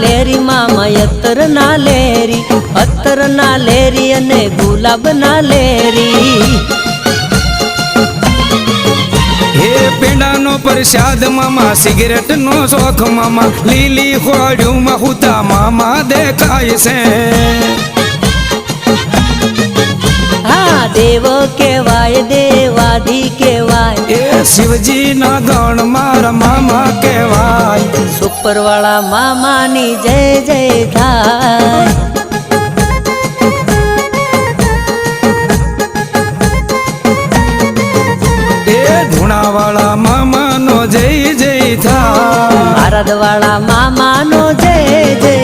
Larry મામા અત્તર ના Larry, અત્તર ના લેરી અને ગુલાબ ના લેરી. હે પેંડાનો પ્રસાદ મામા, સિગરેટ નો શોખ મામા, લીલી ખોડ્યું માં હુતા મામા દેખાય છે. હા દેવ કેવાય દેવાધી કેવાય, એ શિવજી ના ગણ મારા મામા કહેવાય. સુપરવાળા મામાની જય જય થાય. એ ધૂણાવાળા મામા નો જય જય થાય. ભારતવાળા મામાનો જય જય